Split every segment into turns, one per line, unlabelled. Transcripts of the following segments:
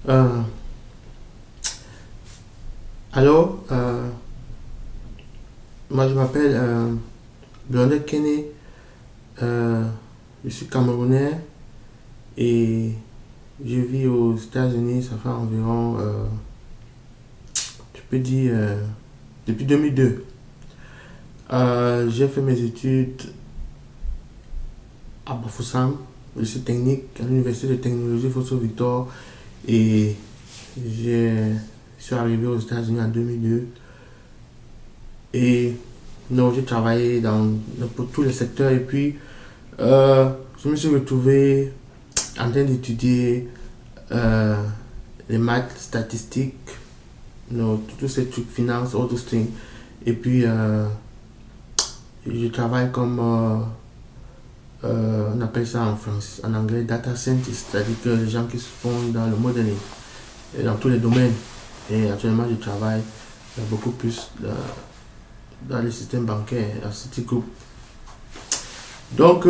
Euh, alors, moi je m'appelle Blondet Kene, euh, je suis camerounais et je vis aux États-Unis, ça fait environ, je peux dire, depuis 2002. J'ai fait mes études à Bafoussam, lycée technique, à l'université de technologie Fosso Victor, et je suis arrivé aux États-Unis en 2002. Et non, j'ai travaillé pour tous les secteurs et puis je me suis retrouvé en train d'étudier euh, les maths, statistiques, non, tous ces trucs, finance, all those things. Et puis je travaille comme, on appelle ça en France, en anglais, data scientist, c'est-à-dire que les gens qui se font dans le modeling et dans tous les domaines. Et actuellement, je travaille beaucoup plus dans le système bancaire, à Citigroup. Donc,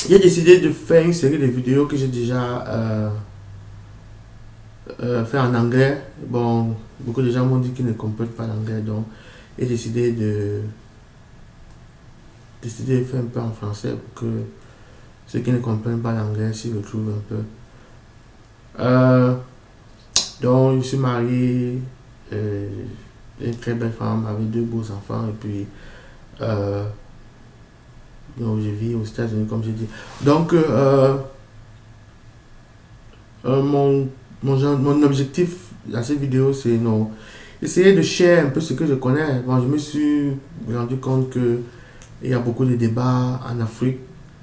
j'ai décidé de faire une série de vidéos que j'ai déjà fait en anglais. Bon, beaucoup de gens m'ont dit qu'ils ne comprennent pas l'anglais, donc j'ai décidé de faire un peu en français pour que ceux qui ne comprennent pas l'anglais s'y retrouvent un peu. Euh, donc, je suis marié, une très belle femme avec deux beaux enfants, et puis euh, donc, je vis aux États-Unis, comme j'ai dit. Donc, mon objectif dans cette vidéo, c'est non, essayer de share un peu ce que je connais. Bon, je me suis rendu compte que il y a beaucoup de débats en Afrique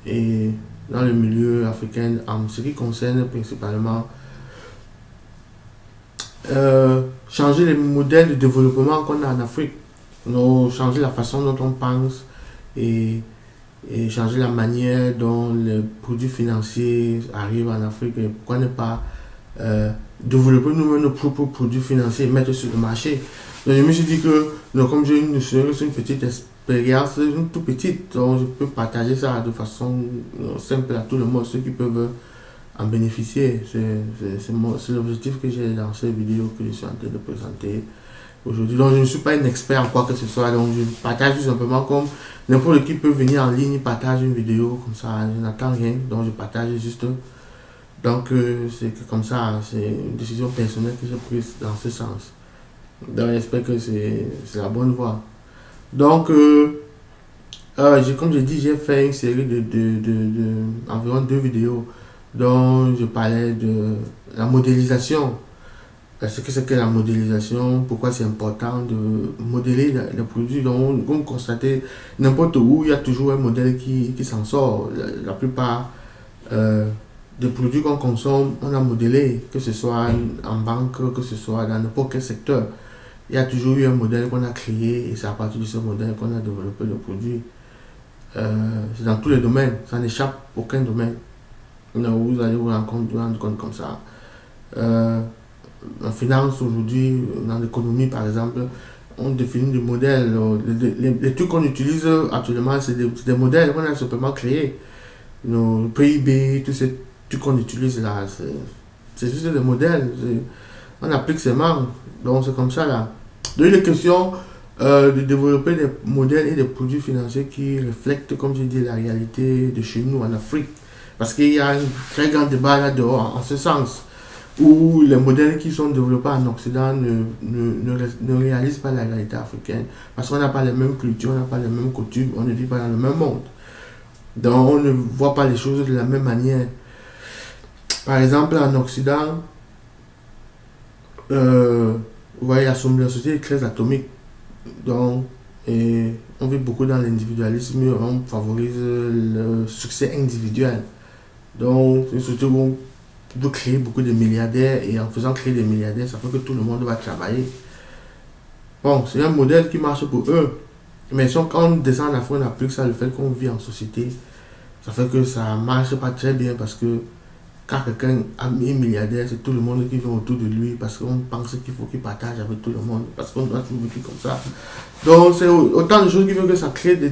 et dans le milieu africain en ce qui concerne principalement changer les modèles de développement qu'on a en Afrique. Non, changer la façon dont on pense et, et changer la manière dont les produits financiers arrivent en Afrique. Et pourquoi ne pas développer nous-mêmes nos propres produits financiers et mettre sur le marché. Donc je me suis dit que donc, comme j'ai une petite expérience, une toute petite, donc je peux partager ça de façon simple à tout le monde, ceux qui peuvent en bénéficier. C'est l'objectif que j'ai dans cette vidéo que je suis en train de présenter aujourd'hui. Donc je ne suis pas un expert en quoi que ce soit, donc je partage tout simplement comme n'importe qui peut venir en ligne, partage une vidéo comme ça, je n'attends rien, donc je partage juste. Donc c'est comme ça, c'est une décision personnelle que j'ai prise dans ce sens. Donc j'espère que c'est la bonne voie. Donc comme je dis, j'ai fait une série environ deux vidéos dont je parlais de la modélisation. Ce que c'est que la modélisation, pourquoi c'est important de modéler les produits. Donc, comme constatez, n'importe où, il y a toujours un modèle qui s'en sort. La plupart des produits qu'on consomme, on a modélé, que ce soit en banque, que ce soit dans n'importe quel secteur. Il y a toujours eu un modèle qu'on a créé et c'est à partir de ce modèle qu'on a développé le produit. C'est dans tous les domaines, ça n'échappe à aucun domaine. Vous allez vous rendre compte comme ça. En finance aujourd'hui, dans l'économie par exemple, on définit des modèles. Les trucs qu'on utilise actuellement, c'est des modèles qu'on a simplement créés. Le PIB, tous ces trucs qu'on utilise là, c'est juste des modèles. On applique ces membres. Donc c'est comme ça là. Donc il est question de développer des modèles et des produits financiers qui reflètent, comme j'ai dit, la réalité de chez nous en Afrique. Parce qu'il y a un très grand débat là-dehors en ce sens, où les modèles qui sont développés en Occident ne réalisent pas la réalité africaine. Parce qu'on n'a pas les mêmes cultures, on n'a pas les mêmes coutumes, on ne vit pas dans le même monde. Donc on ne voit pas les choses de la même manière. Par exemple, en Occident, vous voyez, la société est très atomique. Donc, on vit beaucoup dans l'individualisme, on favorise le succès individuel. Donc, c'est une société où on peut créer beaucoup de milliardaires et en faisant créer des milliardaires, ça fait que tout le monde va travailler. Bon, c'est un modèle qui marche pour eux. Mais quand on descend en Afrique, on applique ça, le fait qu'on vit en société, ça fait que ça marche pas très bien parce que quand quelqu'un est milliardaire, c'est tout le monde qui vient autour de lui parce qu'on pense qu'il faut qu'il partage avec tout le monde, parce qu'on doit toujours vivre comme ça. Donc c'est autant de choses qui font que ça crée des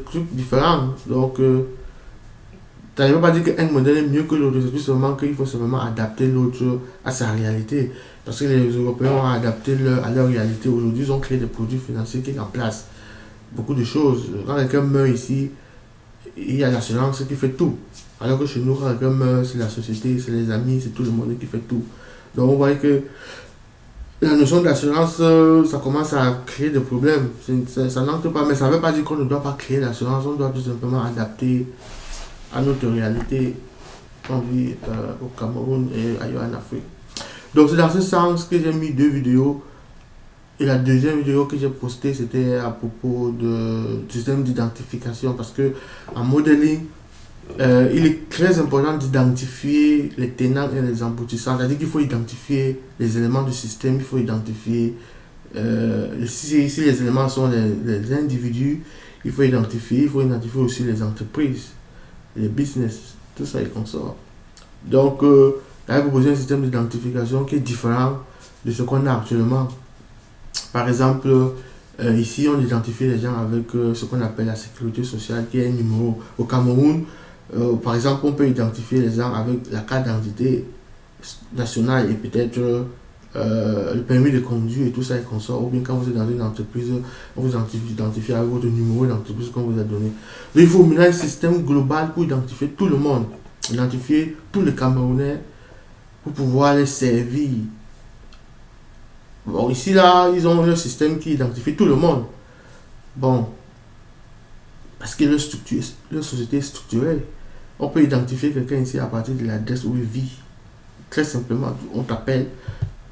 trucs différents. Donc Ça ne veut pas dire qu'un modèle est mieux que l'autre, c'est tout seulement qu'il faut simplement adapter l'autre à sa réalité. Parce que les Européens ont adapté à leur réalité. Aujourd'hui, ils ont créé des produits financiers qui remplacent beaucoup de choses. Quand quelqu'un meurt ici, il y a l'assurance qui fait tout. Alors que chez nous, quand quelqu'un meurt, c'est la société, c'est les amis, c'est tout le monde qui fait tout. Donc on voit que la notion d'assurance, ça commence à créer des problèmes. Ça n'entre pas, mais ça ne veut pas dire qu'on ne doit pas créer l'assurance, on doit tout simplement adapter à notre réalité qu'on vit au Cameroun et ailleurs en Afrique. Donc c'est dans ce sens que j'ai mis 2 vidéos. Et la deuxième vidéo que j'ai postée, c'était à propos du système d'identification. Parce que en modeling, il est très important d'identifier les tenants et les aboutissants. C'est-à-dire qu'il faut identifier les éléments du système, il faut identifier si les éléments sont les individus, il faut identifier aussi les entreprises, les business, tout ça et consort. Donc, j'avais proposé un système d'identification qui est différent de ce qu'on a actuellement. Par exemple, ici, on identifie les gens avec ce qu'on appelle la sécurité sociale, qui est un numéro. Au Cameroun, par exemple, on peut identifier les gens avec la carte d'identité nationale et peut-être le permis de conduire et tout ça et consort. Ou bien quand vous êtes dans une entreprise, on vous identifie avec votre numéro d'entreprise qu'on vous a donné. Donc, il faut maintenant un système global pour identifier tout le monde, identifier tous les Camerounais pour pouvoir les servir. Bon, ici, là, ils ont un système qui identifie tout le monde. Bon, parce que leur société est structurée. On peut identifier quelqu'un ici à partir de l'adresse où il vit. Très simplement, on t'appelle,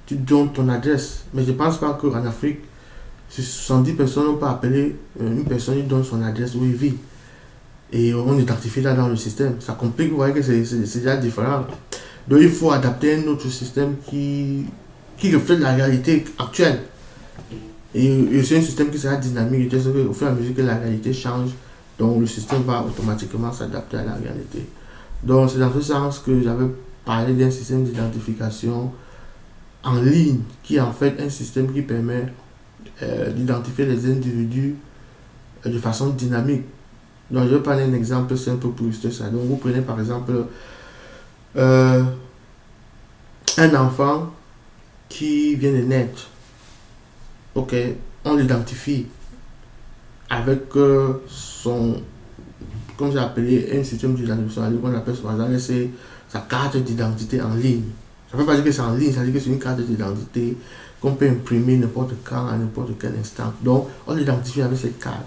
tu donnes ton adresse. Mais je ne pense pas qu'en Afrique, sur 70 personnes, on peut appeler une personne, il donne son adresse où il vit. Et on identifie là dans le système. Ça complique, vous voyez que c'est déjà différent. Donc, il faut adapter un autre système qui reflète la réalité actuelle. Et c'est un système qui sera dynamique. Au fur et à mesure que la réalité change, donc le système va automatiquement s'adapter à la réalité. Donc c'est dans ce sens que j'avais parlé d'un système d'identification en ligne, qui est en fait un système qui permet d'identifier les individus de façon dynamique. Donc je vais prendre un exemple simple pour illustrer ça. Donc vous prenez par exemple un enfant qui vient de naître. Ok, on l'identifie avec son, comme j'ai appelé, un système d'identification qu'on appelle par exemple c'est sa carte d'identité en ligne. Ça ne veut pas dire que c'est en ligne, ça veut dire que c'est une carte d'identité qu'on peut imprimer n'importe quand, à n'importe quel instant. Donc on l'identifie avec cette carte.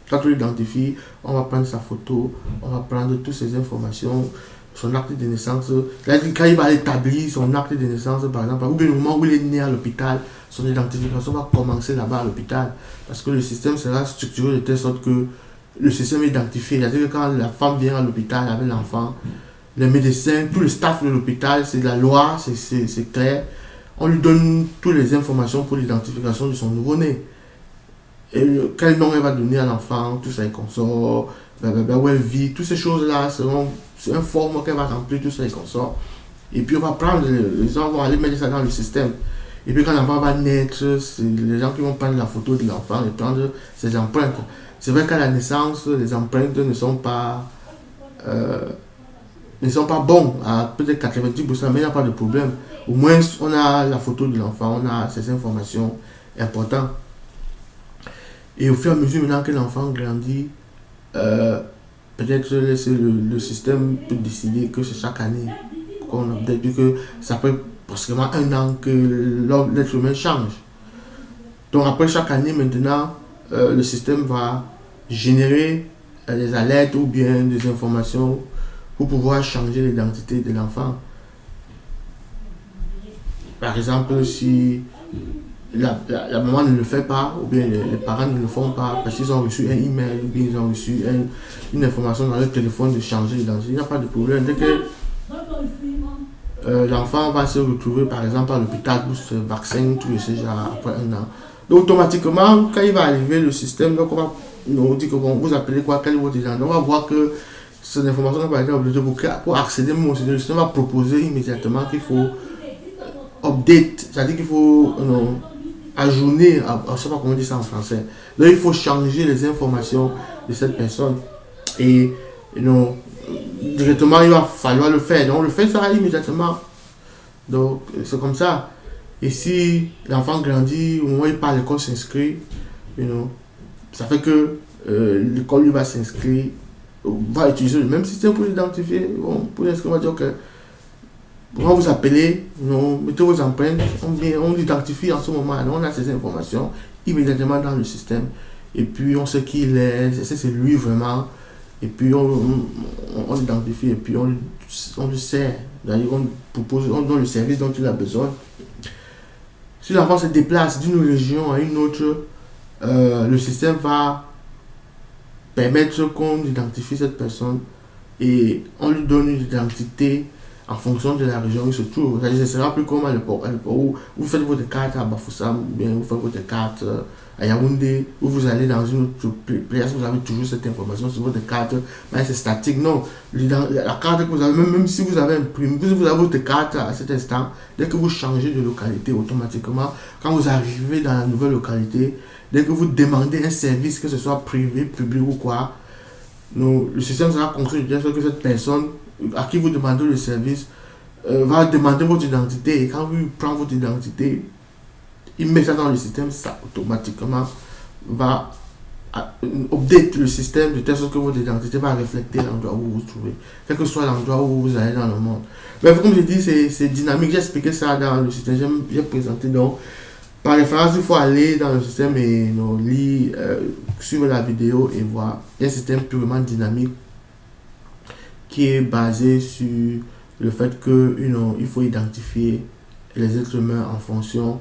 Quand on l'identifie, on va prendre sa photo, on va prendre toutes ces informations, son acte de naissance. Quand il va établir son acte de naissance, par exemple, ou bien au moment où il est né à l'hôpital, son identification va commencer là-bas à l'hôpital. Parce que le système sera structuré de telle sorte que le système est identifié. C'est-à-dire que quand la femme vient à l'hôpital avec l'enfant, les médecins, tout le staff de l'hôpital, c'est la loi, c'est clair. On lui donne toutes les informations pour l'identification de son nouveau-né. Et quel nom elle va donner à l'enfant, tout ça est consort, où elle vit, toutes ces choses-là, c'est un forme qu'elle va remplir, tout ça est consort. Et puis on va prendre, les gens vont aller mettre ça dans le système. Et puis quand l'enfant va naître, c'est les gens qui vont prendre la photo de l'enfant et prendre ses empreintes. C'est vrai qu'à la naissance, les empreintes ne sont pas bons, à peut-être 90%, mais il n'y a pas de problème. Au moins, on a la photo de l'enfant, on a ces informations importantes. Et au fur et à mesure maintenant que l'enfant grandit, peut-être le système peut décider que c'est chaque année qu'on update, vu que ça fait pratiquement 1 an que l'être humain change. Donc après chaque année maintenant, le système va générer des alertes ou bien des informations pour pouvoir changer l'identité de l'enfant. Par exemple, si la maman ne le fait pas, ou bien les parents ne le font pas, parce qu'ils ont reçu un email, ou bien ils ont reçu une information dans leur téléphone de changer l'identité, il n'y a pas de problème. Dès que l'enfant va se retrouver, par exemple, à l'hôpital pour se vacciner, tout ce genre, après 1 an. Donc, automatiquement, quand il va arriver le système, donc on dit que bon, vous appelez quoi, quel est votre identité, on va voir que cette information n'a pas été obligée pour accéder au système. Le système va proposer immédiatement qu'il faut update, c'est-à-dire qu'il faut ajourner, je ne sais pas comment on dit ça en français. Donc il faut changer les informations de cette personne. Et directement, il va falloir le faire. Donc, le fait sera immédiatement. Donc, c'est comme ça. Et si l'enfant grandit, au moment où il part à l'école, s'inscrit, ça fait que l'école lui va s'inscrire, va utiliser le même système pour l'identifier. Bon, pour l'inscrire, on va dire que on va vous appeler, mettez vos empreintes, on l'identifie en ce moment. On a ces informations immédiatement dans le système. Et puis, on sait qui il est, c'est lui vraiment. Et puis, on l'identifie et puis on lui sert. On propose, on donne le service dont il a besoin. Si l'enfant se déplace d'une région à une autre, le système va permettre qu'on identifie cette personne et on lui donne une identité en fonction de la région où il se trouve. Ce ne sera plus comme à l'époque où vous faites votre carte à Bafoussam, ou bien vous faites votre carte à Yaoundé, où vous allez dans une autre place, vous avez toujours cette information sur votre carte, mais c'est statique. Non, la carte que vous avez, même si vous avez imprimé, vous avez votre carte à cet instant, dès que vous changez de localité, automatiquement, quand vous arrivez dans la nouvelle localité, dès que vous demandez un service, que ce soit privé, public ou quoi, le système sera construit de telle sorte que cette personne à qui vous demandez le service va demander votre identité. Et quand vous prend votre identité, il met ça dans le système, ça automatiquement va update le système de telle sorte que votre identité va refléter l'endroit où vous vous trouvez, quel que soit l'endroit où vous allez dans le monde. Mais comme je dis, c'est dynamique. J'ai expliqué ça dans le système, j'ai présenté. Donc, par référence, il faut aller dans le système et lire, suivre la vidéo et voir. Il y a un système purement dynamique qui est basé sur le fait que il faut identifier les êtres humains en fonction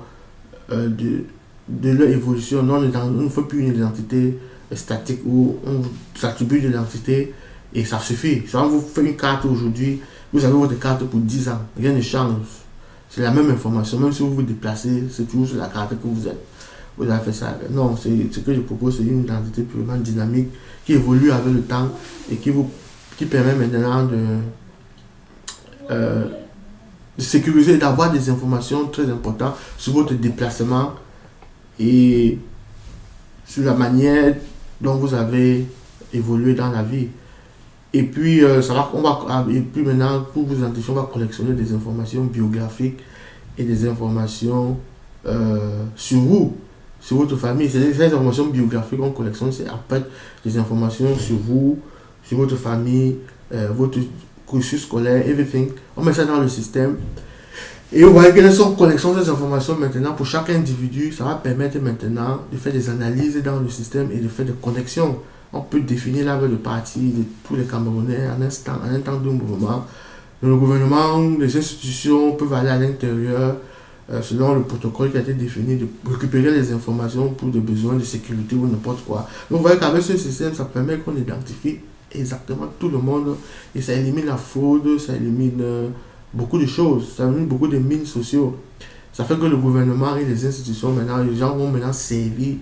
de leur évolution. Non, on ne fait plus une identité statique où on s'attribue de l'identité et ça suffit. Si on vous fait une carte aujourd'hui, vous avez votre carte pour 10 ans, rien ne change. C'est la même information, même si vous vous déplacez, c'est toujours sur la carte que vous êtes. Vous avez fait ça. Non, ce que je propose, c'est une identité purement dynamique qui évolue avec le temps et qui permet maintenant de sécuriser, d'avoir des informations très importantes sur votre déplacement et sur la manière dont vous avez évolué dans la vie. Et puis, et puis maintenant, pour vous identifier, on va collectionner des informations biographiques et des informations sur vous, sur votre famille. Ces informations biographiques qu'on collectionne, c'est après des informations sur vous, sur votre famille, votre cursus scolaire, everything. On met ça dans le système. Et vous voyez que lorsqu'on collectionne ces informations maintenant, pour chaque individu, ça va permettre maintenant de faire des analyses dans le système et de faire des connexions. On peut définir là avec le parti de tous les Camerounais en un temps de mouvement. Le gouvernement, les institutions peuvent aller à l'intérieur selon le protocole qui a été défini, de récupérer les informations pour des besoins de sécurité ou n'importe quoi. Donc vous voyez qu'avec ce système, ça permet qu'on identifie exactement tout le monde et ça élimine la fraude, ça élimine beaucoup de choses, ça élimine beaucoup de mines sociaux. Ça fait que le gouvernement et les institutions, maintenant, les gens vont maintenant servir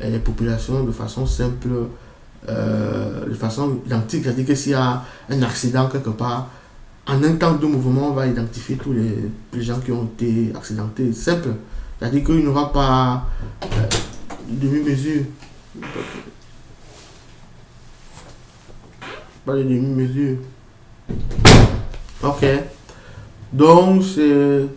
les populations de façon simple, de façon identique. C'est-à-dire que s'il y a un accident quelque part, en un temps de mouvement, on va identifier tous les gens qui ont été accidentés. Simple. C'est-à-dire qu'il n'y aura pas de demi-mesure. Pas de demi-mesure. Ok. Donc, c'est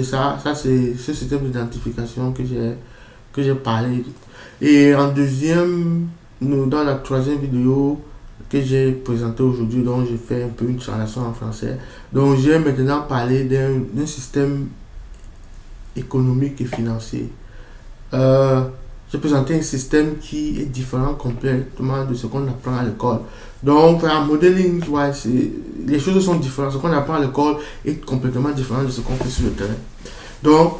ça. Ça, c'est ce système d'identification que j'ai parlé. Et en deuxième, dans la troisième vidéo que j'ai présentée aujourd'hui, donc j'ai fait un peu une translation en français. Donc, j'ai maintenant parlé d'un système économique et financier. J'ai présenté un système qui est différent complètement de ce qu'on apprend à l'école. Donc, en modeling, les choses sont différentes. Ce qu'on apprend à l'école est complètement différent de ce qu'on fait sur le terrain. Donc,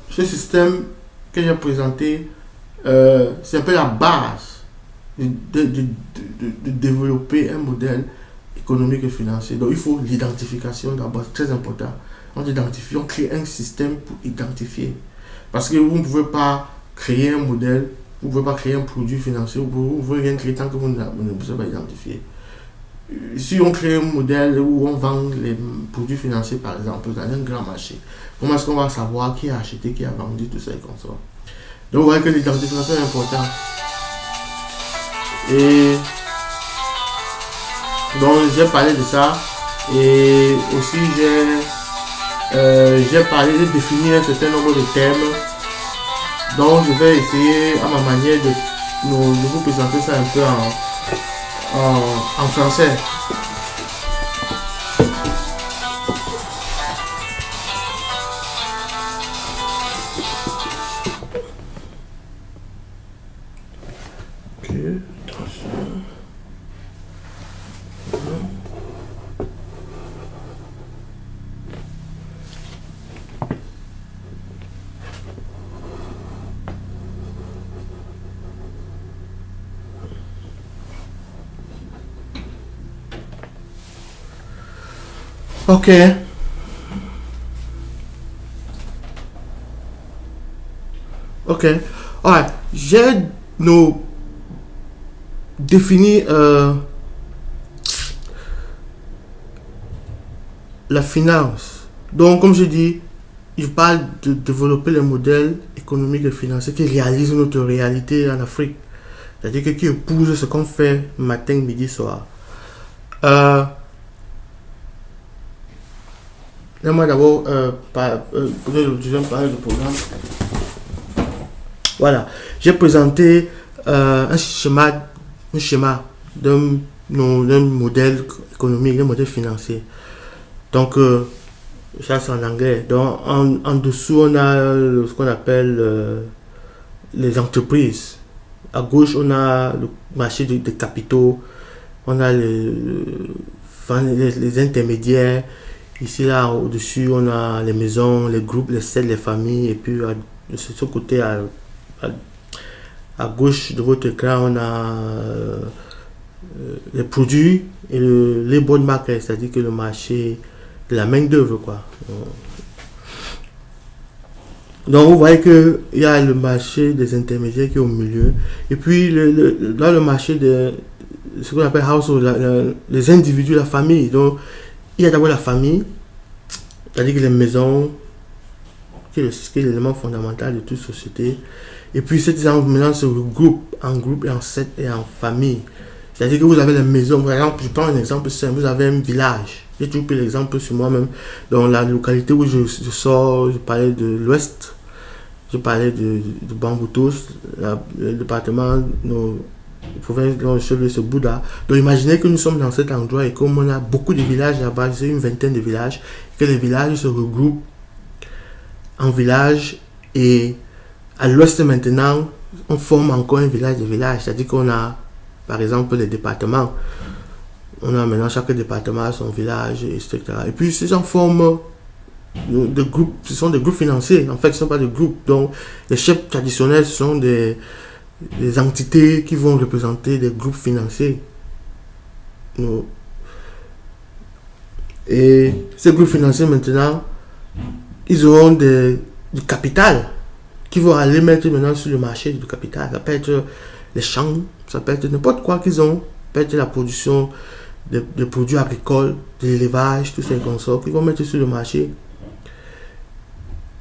ce système que j'ai présenté, c'est un peu la base de développer un modèle économique et financier. Donc, il faut l'identification d'abord, c'est très important. On identifie, on crée un système pour identifier. Parce que vous ne pouvez pas créer un modèle, vous ne pouvez pas créer un produit financier, vous ne pouvez rien créer tant que vous ne pouvez pas identifier. Si on crée un modèle où on vend les produits financiers, par exemple, dans un grand marché, comment est-ce qu'on va savoir qui a acheté, qui a vendu, tout ça et comme ça. Donc, vous voyez que l'identification est importante. Et donc j'ai parlé de ça. Et aussi j'ai parlé de définir un certain nombre de thèmes. Donc je vais essayer à ma manière de vous présenter ça un peu en français. Ok. Ok. Ouais. J'ai nous défini la finance. Donc, comme je dis, je parle de développer les modèles économiques et financiers qui réalisent notre réalité en Afrique. C'est-à-dire que qui épousent ce qu'on fait matin, midi, soir. Moi d'abord, je vais parler du programme. Voilà. J'ai présenté un schéma d'un modèle économique, d'un modèle financier. Donc, ça c'est en anglais. Donc, en dessous, on a ce qu'on appelle les entreprises. À gauche, on a le marché des capitaux. On a les intermédiaires. Ici, là, au-dessus, on a les maisons, les groupes, les scènes, les familles. Et puis, de ce côté, à gauche de votre écran, on a les produits et les bonnes marques, c'est-à-dire que le marché de la main-d'œuvre, quoi. Donc, vous voyez qu'il y a le marché des intermédiaires qui est au milieu. Et puis, dans le marché de ce qu'on appelle household, les individus, la famille. Donc, il y a d'abord la famille, c'est-à-dire que les maisons, qui est l'élément fondamental de toute société. Et puis, ces maisons se regroupent en groupe et en set et en famille. C'est-à-dire que vous avez les maisons, par exemple, je prends un exemple simple, vous avez un village. J'ai toujours pris l'exemple sur moi-même. Dans la localité où je sors, je parlais de l'Ouest, je parlais de Bamboutos, le département, nos provinces dont je ce Bouddha. Donc imaginez que nous sommes dans cet endroit et comme on a beaucoup de villages là-bas, c'est une vingtaine de villages, que les villages se regroupent en villages et à l'ouest maintenant, on forme encore un village de villages. C'est-à-dire qu'on a, par exemple, les départements. On a maintenant chaque département a son village, etc. Et puis ces gens forment des groupes, ce sont des groupes financiers. En fait, ce ne sont pas des groupes. Donc les chefs traditionnels sont des entités qui vont représenter des groupes financiers. Et ces groupes financiers maintenant, ils auront du capital qui vont aller mettre maintenant sur le marché du capital. Ça peut être les champs, ça peut être n'importe quoi qu'ils ont, ça peut être la production de produits agricoles, de l'élevage, tout ces consorts qu'ils vont mettre sur le marché.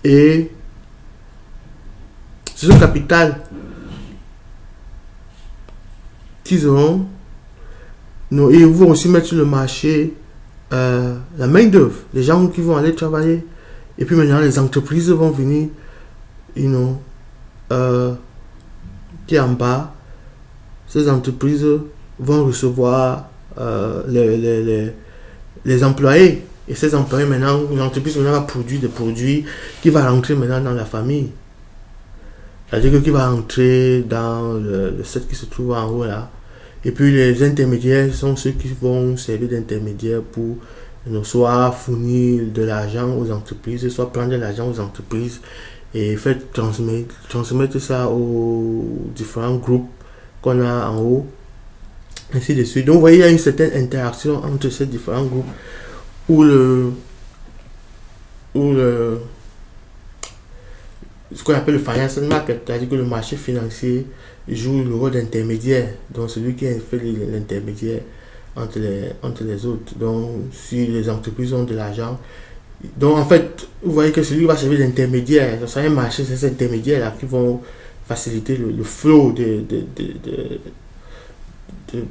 Et c'est ce capital qu'ils auront. Et ils vont aussi mettre sur le marché la main d'œuvre, les gens qui vont aller travailler. Et puis maintenant, les entreprises vont venir, qui est en bas. Ces entreprises vont recevoir les employés. Et ces employés, maintenant, l'entreprise va produire des produits qui vont rentrer maintenant dans la famille. C'est-à-dire qu'il va rentrer dans le set qui se trouve en haut là. Et puis les intermédiaires sont ceux qui vont servir d'intermédiaires pour soit fournir de l'argent aux entreprises, soit prendre de l'argent aux entreprises et faire transmettre ça aux différents groupes qu'on a en haut, ainsi de suite. Donc vous voyez, il y a une certaine interaction entre ces différents groupes où ce qu'on appelle le financial market, c'est-à-dire que le marché financier joue le rôle d'intermédiaire, donc celui qui fait l'intermédiaire entre les autres. Donc si les entreprises ont de l'argent, donc en fait vous voyez que celui qui va servir d'intermédiaire, ça sera un marché, c'est ces intermédiaires là qui vont faciliter le flow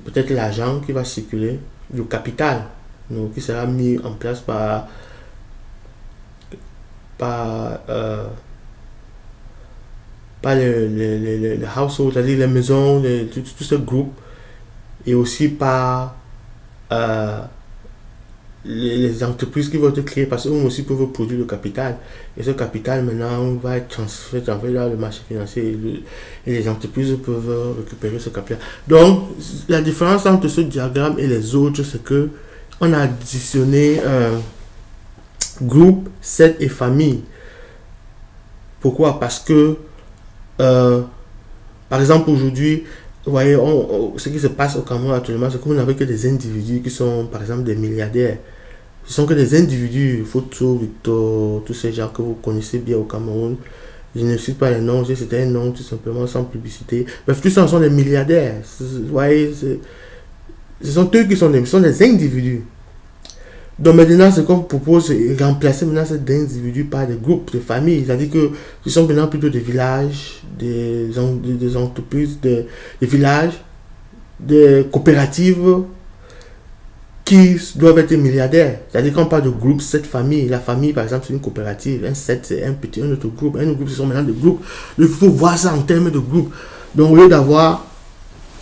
peut-être l'argent qui va circuler, le capital, donc, qui sera mis en place par, euh, par les households, c'est-à-dire les maisons, tout ce groupe, et aussi par euh, les entreprises qui vont être créées, parce qu'eux aussi peuvent produire le capital. Et ce capital, maintenant, va être transféré dans le marché financier et les entreprises peuvent récupérer ce capital. Donc, la différence entre ce diagramme et les autres, c'est que on a additionné groupe, set et famille. Pourquoi? Parce que, par exemple, aujourd'hui, vous voyez, ce qui se passe au Cameroun actuellement, c'est que vous n'avez que des individus qui sont, par exemple, des milliardaires. Ce sont que des individus, Photo, Victor, tous ces gens que vous connaissez bien au Cameroun. Je ne cite pas les noms, c'était un nom tout simplement sans publicité. Bref, tous ces sont des milliardaires. Vous voyez, ce sont eux qui sont des individus. Donc maintenant, ce qu'on propose, c'est remplacer maintenant ces individus par des groupes, des familles. C'est-à-dire que ce sont maintenant plutôt des villages, des entreprises, des villages, des coopératives qui doivent être milliardaires. C'est-à-dire qu'on parle de groupe, cette famille. La famille, par exemple, c'est une coopérative. Un set, c'est un autre groupe. Un autre groupe, ce sont maintenant des groupes. Il faut voir ça en termes de groupe. Donc au lieu d'avoir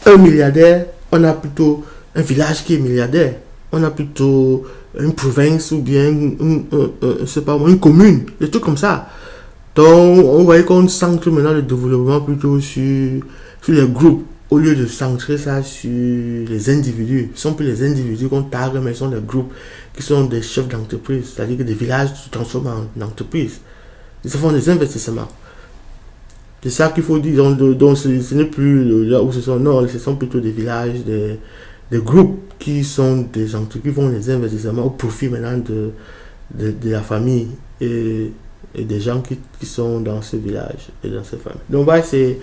un milliardaire, on a plutôt un village qui est milliardaire. On a plutôt une province ou bien une commune, des trucs comme ça. Donc, on voit qu'on centre maintenant le développement plutôt sur les groupes, au lieu de centrer ça sur les individus. Ce ne sont plus les individus qu'on tague, mais ce sont des groupes qui sont des chefs d'entreprise, c'est-à-dire que des villages se transforment en entreprises. Ils se font des investissements. C'est ça qu'il faut dire. Donc ce n'est plus là où ce sont, non, ce sont plutôt des villages, des groupes qui sont des entreprises qui font des investissements au profit maintenant de la famille et des gens qui sont dans ce village et dans ces familles. Donc voilà, c'est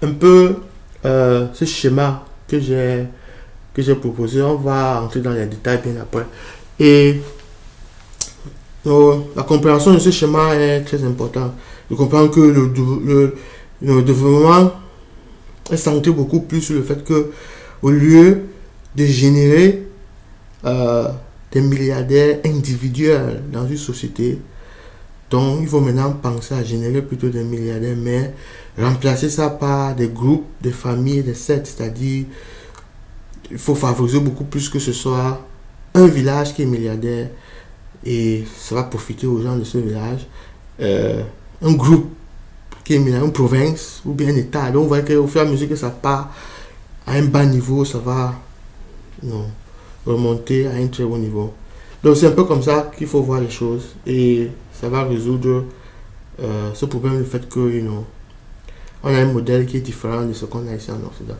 un peu ce schéma que j'ai proposé. On va entrer dans les détails bien après. Et la compréhension de ce schéma est très importante. De comprendre que le développement est centré beaucoup plus sur le fait que au lieu de générer des milliardaires individuels dans une société, donc il faut maintenant penser à générer plutôt des milliardaires, mais remplacer ça par des groupes, des familles, des sets, c'est-à-dire il faut favoriser beaucoup plus que ce soit un village qui est milliardaire et ça va profiter aux gens de ce village, un groupe qui est milliardaire, une province ou bien un état. Donc on voit qu'au fur et à mesure que ça part à un bas niveau, ça va remonter à un très haut niveau. Donc c'est un peu comme ça qu'il faut voir les choses et ça va résoudre ce problème, le fait que on a un modèle qui est différent de ce qu'on a ici en Occident.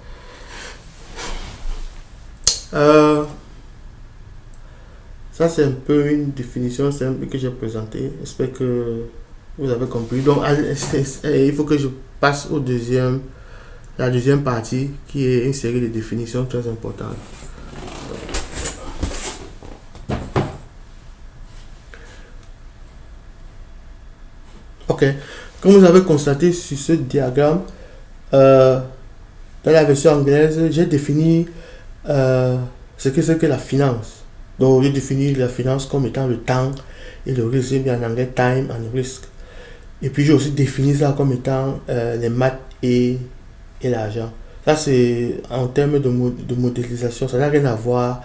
Ça c'est un peu une définition simple que j'ai présentée. J'espère que vous avez compris. Donc il faut que je passe la deuxième partie qui est une série de définitions très importantes. Ok, comme vous avez constaté sur ce diagramme, dans la version anglaise, j'ai défini ce que c'est que la finance. Donc, j'ai défini la finance comme étant le temps et le risque, bien en anglais, time and risk. Et puis, j'ai aussi défini ça comme étant les maths et l'argent. Ça, c'est en termes de modélisation, ça n'a rien à voir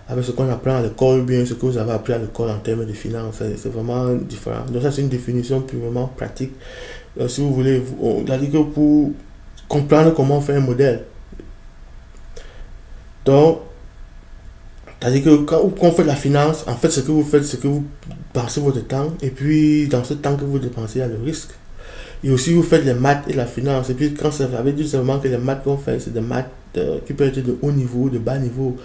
avec ce qu'on apprend à l'école ou bien ce que vous avez appris à l'école en termes de finance. C'est vraiment différent. Donc ça, c'est une définition purement pratique. Si vous voulez, on a dit que pour comprendre comment on fait un modèle. Donc, c'est-à-dire que quand on fait de la finance, en fait, ce que vous faites, c'est que vous passez votre temps et puis dans ce temps que vous dépensez, il y a le risque. Et aussi, vous faites les maths et la finance. Et puis, quand ça veut dire seulement que les maths qu'on fait, c'est des maths qui peuvent être de haut niveau, de bas niveau.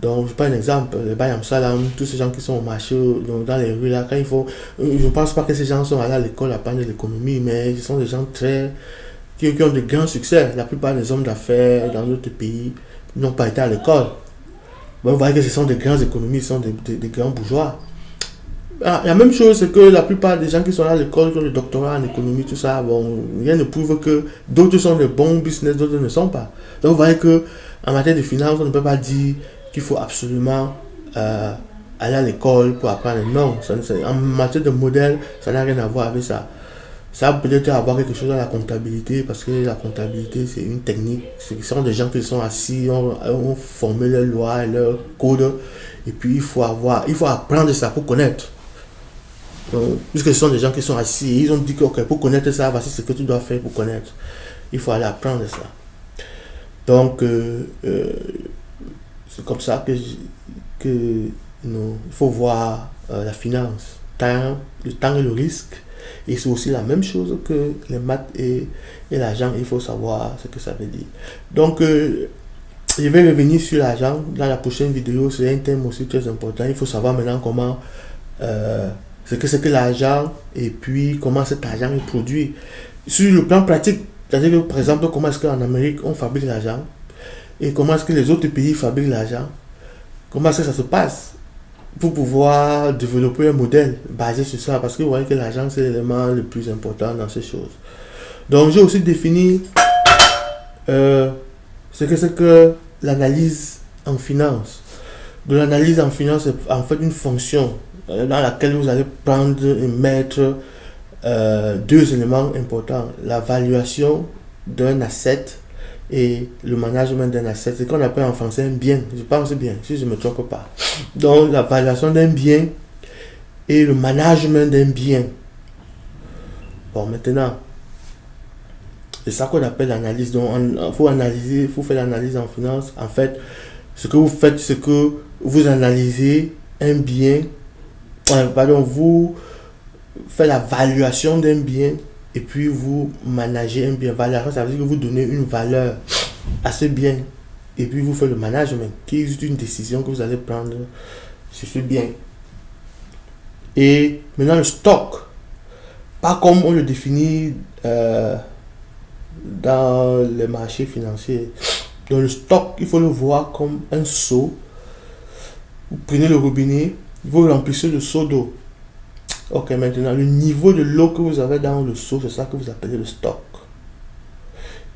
Donc, je prends un exemple, les Bayam Salam, tous ces gens qui sont au marché, donc dans les rues là, quand ils font. Je ne pense pas que ces gens sont allés à l'école à apprendre l'économie, mais ce sont des gens qui ont de grands succès. La plupart des hommes d'affaires dans notre pays n'ont pas été à l'école. Bon, vous voyez que ce sont des grands économistes, ce sont des grands bourgeois. la même chose, c'est que la plupart des gens qui sont à l'école, qui ont le doctorat en économie, tout ça, bon, rien ne prouve que d'autres sont de bons business, d'autres ne sont pas. Donc vous voyez que en matière de finance, on ne peut pas dire qu'il faut absolument aller à l'école pour apprendre. Non, en matière de modèle, ça n'a rien à voir avec ça. Ça peut peut-être avoir quelque chose dans la comptabilité, parce que la comptabilité, c'est une technique. Ce sont des gens qui sont assis, ont formé leurs lois et leurs codes, et puis il faut apprendre ça pour connaître. Donc, puisque ce sont des gens qui sont assis, ils ont dit que pour connaître ça, voici ce que tu dois faire pour connaître. Il faut aller apprendre ça. Donc, c'est comme ça il faut voir la finance. Le temps et le risque. Et c'est aussi la même chose que les maths et l'argent. Il faut savoir ce que ça veut dire. Donc, je vais revenir sur l'argent dans la prochaine vidéo. C'est un thème aussi très important. Il faut savoir maintenant comment, ce que c'est que l'argent et puis comment cet argent est produit. Sur le plan pratique, c'est-à-dire que, par exemple, comment est-ce qu'en Amérique on fabrique l'argent et comment est-ce que les autres pays fabriquent l'argent. Comment est-ce que ça se passe pour pouvoir développer un modèle basé sur ça, parce que vous voyez que l'argent c'est l'élément le plus important dans ces choses. Donc j'ai aussi défini ce que c'est que l'analyse en finance. De l'analyse en finance, c'est en fait une fonction dans laquelle vous allez prendre et mettre deux éléments importants: la valuation d'un asset et le management d'un asset. C'est ce qu'on appelle en français un bien. Je pense bien, si je ne me trompe pas. Donc, la valuation d'un bien et le management d'un bien. Bon, maintenant, c'est ça qu'on appelle l'analyse. Donc, il faut analyser, il faut faire l'analyse en finance. En fait, ce que vous faites, c'est que vous analysez un bien. Vous faites la valuation d'un bien. Et puis vous managez un bien. Valuation, ça veut dire que vous donnez une valeur à ce bien. Et puis vous faites le management, qui est juste une décision que vous allez prendre sur ce bien. Et maintenant le stock, pas comme on le définit dans les marchés financiers. Donc le stock, il faut le voir comme un seau. Vous prenez le robinet, vous remplissez le seau d'eau. Ok, maintenant, le niveau de l'eau que vous avez dans le seau, c'est ça que vous appelez le stock.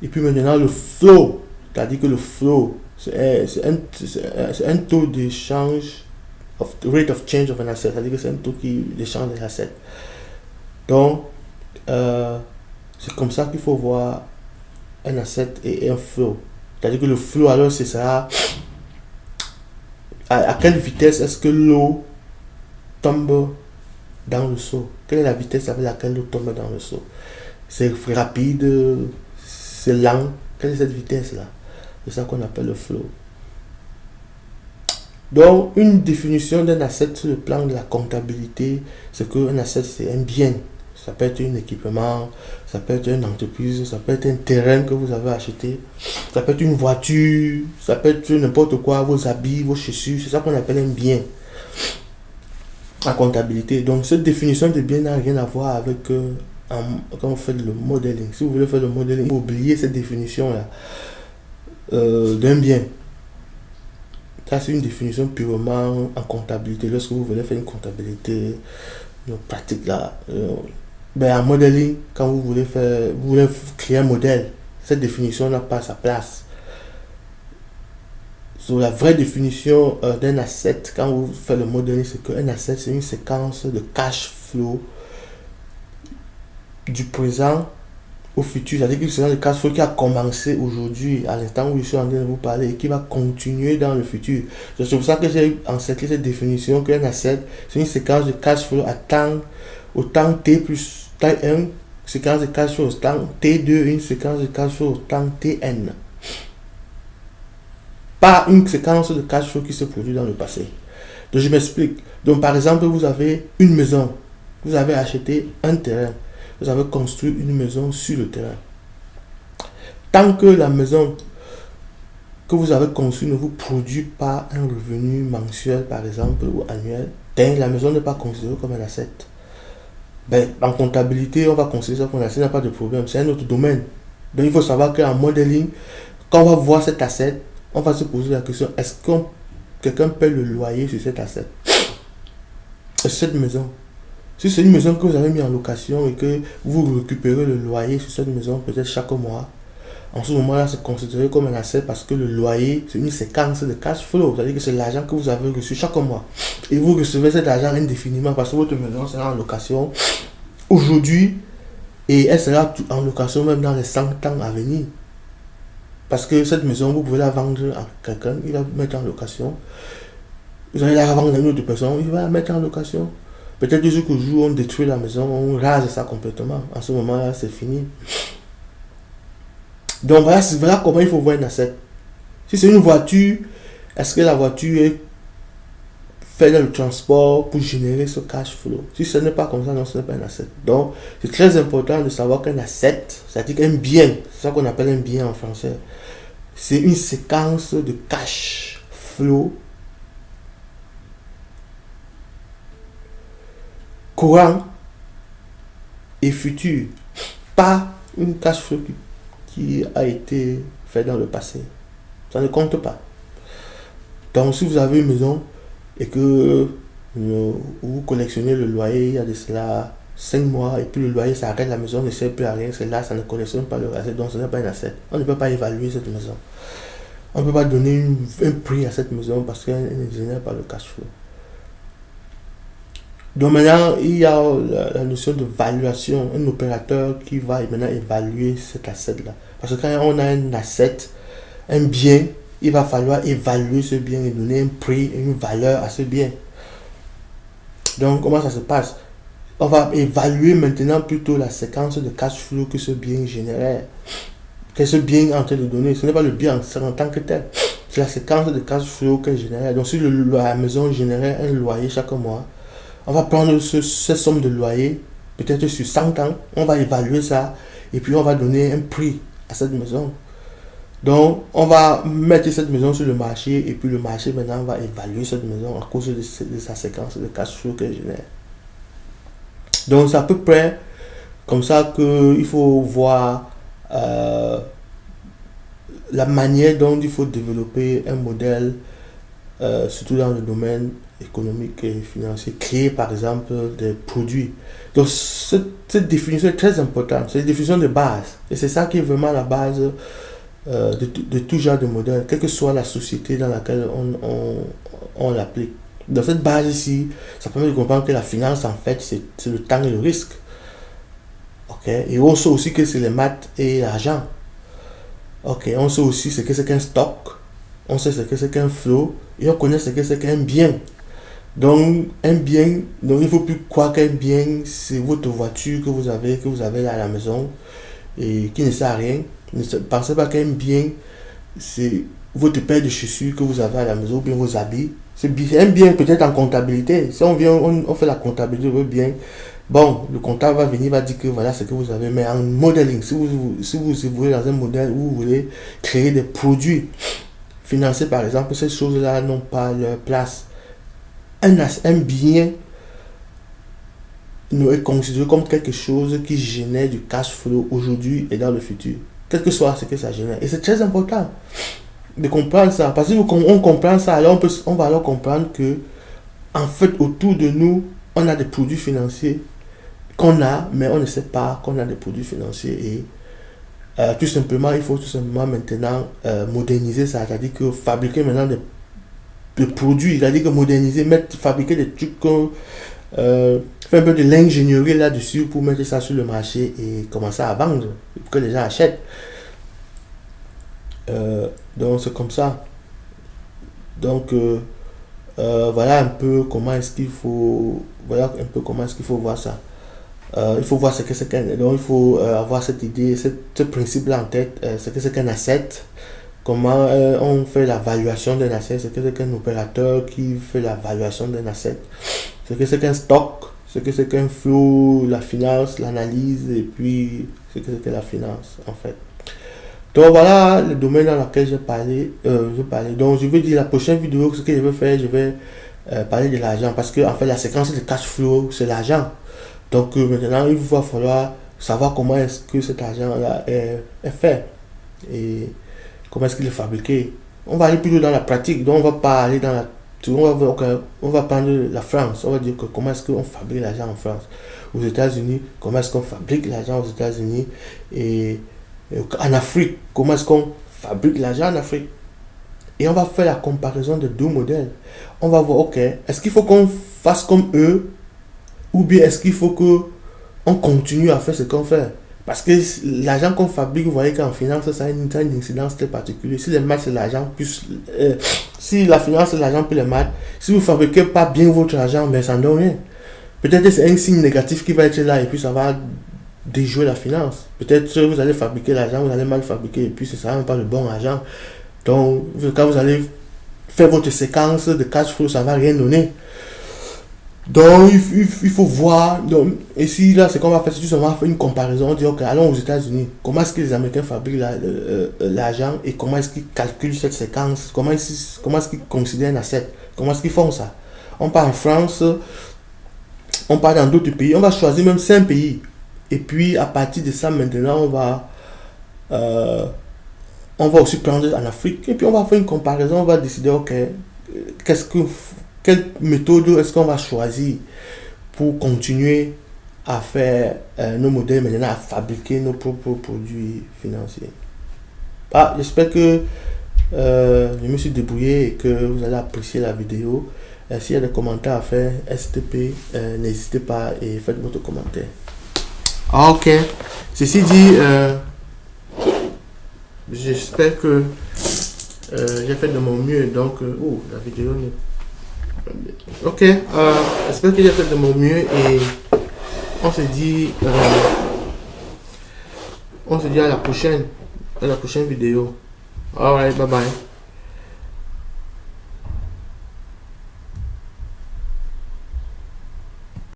Et puis maintenant, le flow, c'est-à-dire que le flow, c'est un taux d'échange, rate of change of an asset, c'est-à-dire que c'est un taux qui échange des assets. Donc, c'est comme ça qu'il faut voir un asset et un flow. C'est-à-dire que le flow, alors, c'est ça. À quelle vitesse est-ce que l'eau tombe dans le seau? Quelle est la vitesse avec laquelle l'eau tombe dans le seau? C'est rapide, c'est lent. Quelle est cette vitesse-là? C'est ça qu'on appelle le flow. Donc, une définition d'un asset sur le plan de la comptabilité, c'est qu'un asset, c'est un bien. Ça peut être un équipement, ça peut être une entreprise, ça peut être un terrain que vous avez acheté, ça peut être une voiture, ça peut être n'importe quoi, vos habits, vos chaussures. C'est ça qu'on appelle un bien. La comptabilité. Donc cette définition de bien n'a rien à voir avec quand on fait le modeling. Si vous voulez faire le modeling, il faut oublier cette définition là d'un bien. Ça c'est une définition purement en comptabilité. Lorsque vous voulez faire une comptabilité pratique là, en modeling, quand vous voulez créer un modèle, cette définition n'a pas sa place. So, la vraie définition d'un asset, quand vous faites le modeling, c'est qu'un asset, c'est une séquence de cash flow du présent au futur. C'est-à-dire que c'est le cash flow qui a commencé aujourd'hui, à l'instant où je suis en train de vous parler, et qui va continuer dans le futur. C'est pour ça que j'ai encerclé cette définition qu'un asset, c'est une séquence de cash flow au temps t plus temps 1, séquence de cash flow au temps t2, une séquence de cash flow au temps tn. Pas une séquence de cash flow qui se produit dans le passé. Donc je m'explique. Donc par exemple, vous avez une maison, vous avez acheté un terrain, vous avez construit une maison sur le terrain. Tant que la maison que vous avez construite ne vous produit pas un revenu mensuel par exemple ou annuel, la maison n'est pas considérée comme un asset. En comptabilité, on va considérer ça comme un asset, il n'y a pas de problème, c'est un autre domaine. Donc il faut savoir qu'en modeling, quand on va voir cet asset, on va se poser la question, est-ce que quelqu'un paie le loyer sur cet asset? cette maison. Si c'est une maison que vous avez mis en location et que vous récupérez le loyer sur cette maison, peut-être chaque mois, en ce moment-là, c'est considéré comme un asset parce que le loyer, c'est une séquence de cash flow. C'est-à-dire que c'est l'argent que vous avez reçu chaque mois. Et vous recevez cet argent indéfiniment parce que votre maison sera en location aujourd'hui et elle sera en location même dans les 100 ans à venir. Parce que cette maison, vous pouvez la vendre à quelqu'un, il va mettre en location. Vous allez la vendre à une autre personne, il va la mettre en location. Peut-être jusqu'au jour où on détruit la maison, on rase ça complètement. En ce moment-là, c'est fini. Donc voilà comment il faut voir un asset. Si c'est une voiture, est-ce que la voiture est faite dans le transport pour générer ce cash flow? Si ce n'est pas comme ça, non, ce n'est pas un asset. Donc, c'est très important de savoir qu'un asset, c'est-à-dire qu'un bien, c'est ça qu'on appelle un bien en français, c'est une séquence de cash flow courant et futur, pas une cash flow qui a été fait dans le passé. Ça ne compte pas. Donc si vous avez une maison et que vous collectionnez le loyer il y a de cela 5 mois et puis le loyer s'arrête, la maison ne sert plus à rien, c'est là, ça ne collectionne pas le asset, donc ce n'est pas un asset. On ne peut pas évaluer cette maison. On ne peut pas donner un prix à cette maison parce qu'elle ne génère pas le cash flow. Donc maintenant, il y a la notion de valuation, un opérateur qui va maintenant évaluer cet asset-là. Parce que quand on a un asset, un bien, il va falloir évaluer ce bien et donner un prix, une valeur à ce bien. Donc comment ça se passe? On va évaluer maintenant plutôt la séquence de cash flow que ce bien générait. Qu'est-ce que ce bien est en train de donner? Ce n'est pas le bien en tant que tel. C'est la séquence de cash flow qu'elle générait. Donc si la maison générait un loyer chaque mois, on va prendre cette somme de loyer, peut-être sur 100 ans, on va évaluer ça et puis on va donner un prix à cette maison. Donc, on va mettre cette maison sur le marché et puis le marché maintenant va évaluer cette maison à cause de sa séquence de cash flow qu'elle génère. Donc, c'est à peu près comme ça qu'il faut voir la manière dont il faut développer un modèle, surtout dans le domaine économique et financier, créer par exemple des produits. Donc cette définition est très importante, c'est une définition de base et c'est ça qui est vraiment la base de tout genre de modèle, quelle que soit la société dans laquelle on l'applique. Dans cette base ici, ça permet de comprendre que la finance en fait c'est le temps et le risque. Okay? Et on sait aussi que c'est les maths et l'argent. Okay? On sait aussi ce que c'est qu'un stock, on sait ce que c'est qu'un flow et on connaît ce que c'est qu'un bien. Donc un bien, donc il ne faut plus croire qu'un bien c'est votre voiture que vous avez là à la maison et qui ne sert à rien. Ne pensez pas qu'un bien c'est votre paire de chaussures que vous avez à la maison ou bien vos habits. C'est un bien peut-être en comptabilité. Si on vient, on fait la comptabilité de votre bien, bon, le comptable va venir, va dire que voilà ce que vous avez, mais en modeling, si vous évoluez dans un modèle où vous voulez créer des produits financiers par exemple, ces choses-là n'ont pas leur place. Un bien est considéré comme quelque chose qui génère du cash flow aujourd'hui et dans le futur, quel que soit ce que ça génère. Et c'est très important de comprendre ça, parce que on comprend ça, alors on va alors comprendre que en fait autour de nous, on a des produits financiers qu'on a, mais on ne sait pas qu'on a des produits financiers et tout simplement, il faut tout simplement maintenant moderniser ça, c'est-à-dire que fabriquer maintenant des produits, c'est-à-dire que moderniser, fabriquer des trucs, faire un peu de l'ingénierie là-dessus pour mettre ça sur le marché et commencer à vendre, pour que les gens achètent. Donc c'est comme ça. Donc voilà un peu comment est-ce qu'il faut voir ça. Il faut voir ce que c'est qu'un, donc il faut avoir cette idée, ce principe là en tête, ce que c'est qu'un asset, comment on fait la valuation d'un asset, ce que c'est qu'un opérateur qui fait la valuation d'un asset, ce que c'est qu'un stock, ce que c'est qu'un flow, la finance, l'analyse et puis ce que c'est que la finance en fait. Donc voilà le domaine dans lequel j'ai parlé. Donc je veux dire la prochaine vidéo, ce que je vais faire, je vais parler de l'argent parce que en fait la séquence de cash flow c'est l'argent. Donc maintenant il va falloir savoir comment est-ce que cet argent là est fait et comment est-ce qu'il est fabriqué. On va aller plutôt dans la pratique, donc on va pas aller dans la On va prendre la France. On va dire que comment est-ce qu'on fabrique l'argent en France. Aux États-Unis, comment est-ce qu'on fabrique l'argent aux États-Unis. Et en Afrique, comment est-ce qu'on fabrique l'argent en Afrique. Et on va faire la comparaison de deux modèles. On va voir, ok, est-ce qu'il faut qu'on fasse comme eux ou bien est-ce qu'il faut qu'on continue à faire ce qu'on fait. Parce que l'argent qu'on fabrique, vous voyez qu'en finance, ça a une incidence très particulière. Si les maths c'est l'argent, plus si la finance c'est l'argent plus les maths, si vous ne fabriquez pas bien votre argent, ben ça ne donne rien. Peut-être que c'est un signe négatif qui va être là et puis ça va déjouer la finance. Peut-être que vous allez fabriquer l'argent, vous allez mal fabriquer et puis ce ne sera même pas le bon argent. Donc, quand vous allez faire votre séquence de cash flow, ça ne va rien donner. Donc, il faut voir. Donc, et si là, c'est qu'on va faire, c'est juste on va faire une comparaison. On dit, ok, allons aux États-Unis. Comment est-ce que les Américains fabriquent l'argent et comment est-ce qu'ils calculent cette séquence? Comment est-ce qu'ils considèrent un asset? Comment est-ce qu'ils font ça? On part en France, on part dans d'autres pays. On va choisir même 5 pays. Et puis, à partir de ça, maintenant, on va aussi prendre en Afrique et puis on va faire une comparaison, on va décider, ok, quelle méthode est-ce qu'on va choisir pour continuer à faire nos modèles maintenant, à fabriquer nos propres produits financiers. J'espère que je me suis débrouillé et que vous allez apprécier la vidéo. S'il y a des commentaires à faire, STP, n'hésitez pas et faites votre commentaire. Ok, ceci dit, j'espère que j'ai fait de mon mieux. Donc, la vidéo n'est... Ok, j'espère que j'ai fait de mon mieux et on se dit à la prochaine vidéo. Alright, bye bye.